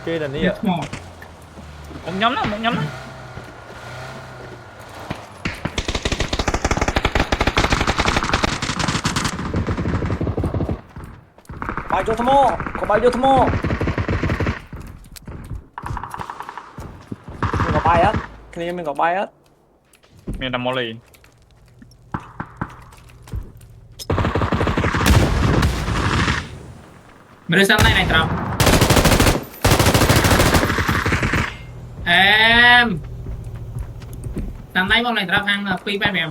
kia là ní Nhớ ạ. thò. Một nhóm đó, một nhóm đó. Bay vô thamo, có bay vô thamo. Mình có bay á, kia mình có bay á. Mình làm molly. Mình đưa sang tay này trồng. Em sang tay bông này trồng hàng pi bay mèo.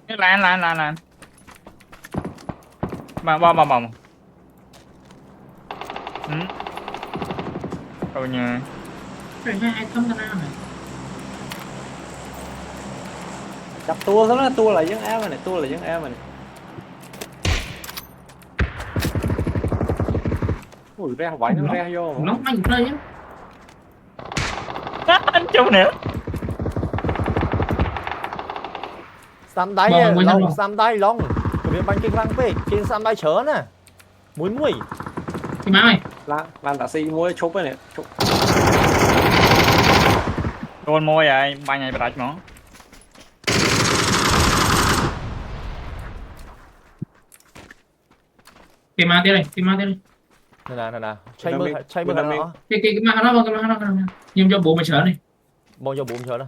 Cái lan. Bom. Ừ. Rồi nha. Rồi hai ai không ra này. Chặt tua đó, tua lại dân em này, tua lại dân em này. Ui ra vãi nó ra vô. Nó mạnh rơi nhá. Anh chung nữa. Xăm đáy Bom, bom, long, bom. xăm đáy long. Cái viên bánh kinh răng phê, kinh xăm đáy chớ nè. Muối. Cái má mày. Lan taxi mua chụp này, chụp. Đôn môi vậy, ba ngày bạch nó. Cái má tiếp đây. Nè. Chạy mưa hả nó. Cái má nó bông. Nhưng cho bố mày chở này. Bông cho bùm chớ nè.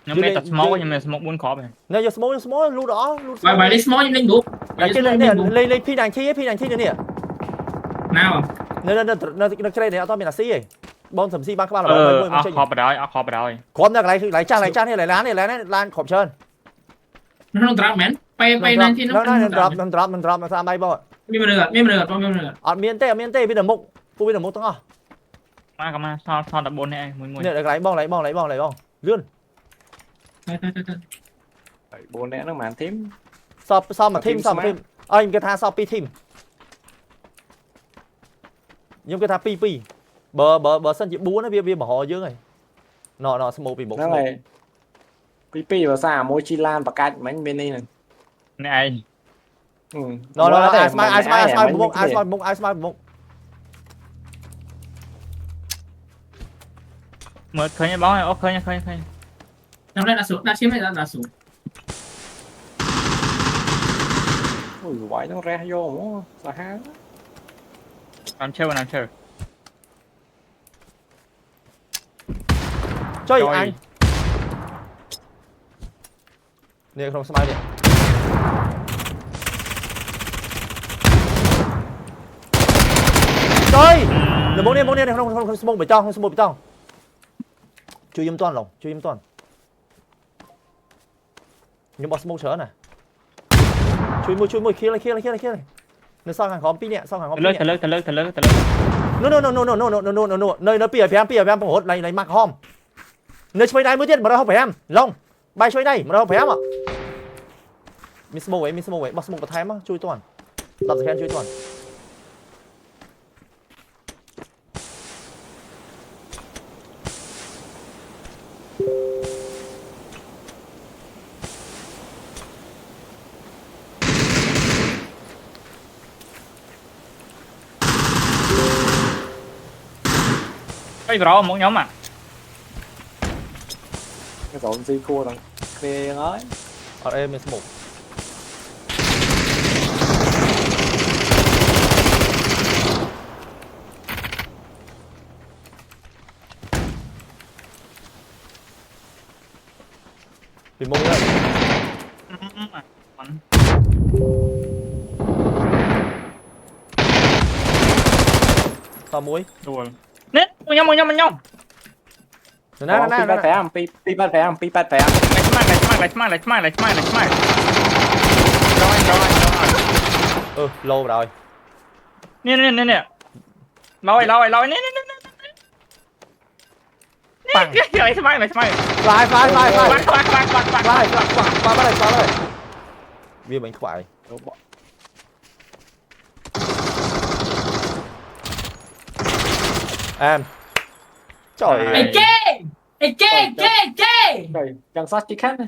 Nhưng mà tật smoke nhưng mà smoke buôn khó vậy. Nè giờ smoke, lú đó. Bài đi small nhưng lên bố. Cái này lên phi đàn thi nữa nè. Nào. Nó cái này tao mình là xí ấy. Bom thẩm xí ba các bạn là Áo khó vào đây. Khóm ra lại trang này lại lan khổng trơn. Nó drop man. Bay này thì nó drop nó ra bay bao. Mi mà được. Ở miền tây bây giờ mục. Cô bây giờ mục tăng à. Mà sao đặt bốn này mùi. Nè lấy bong. Lươn. Thôi. Bố nè nó màn thím. Sao mà thêm. Anh cái tha sao pi thêm. Nhưng cái tha pi. Bờ sân chỉ búa nó bia bỏ họ dưới này. Nó smoke bị một. Nó này. Pi vào xa môi chi lan và cạnh bánh bên đây này. Này anh. Ừ. Nó ice bụng. Mở khơi nha bóng này, khơi. Nó đây đã chiếm này đã xuống. Ui vãi nó ra vô sao há. Làm chơi. Chơi anh. Nè không smile đi. Chơi. Là bốn nè không smoke bị trong. Chưa im toàn lòng. Nhưng bỏ smoke chớ nè. Chui môi kia này. Nó sang hàng khóm pi nè, Thật lớn. No. Nơi nó pìa phèm hốt lấy mặc hòm. Nơi chơi đây mới tiết mà đâu không phải em. Long. Bay chơi đây mà đâu phải em ạ. Mình smoke ấy, bắt smoke vào thái mà chui toàn. Đặt khen chui toàn. Cái rõ một nhóm à. Cái dọn di cua thằng kia ấy. Ở đây mình smoke. Vì mông nữa. Sao muối? Đùa. Nét, một nhóm. Nè. Pi bắt phải không? Lấy smile. Rồi. Lâu rồi. Nè. Lôi. Nè. Bằng. Lấy smile. Fly. Qua đây. Vì mình phải. Em. Trời ơi. Ê kê. Trời, chẳng sát chi khác này.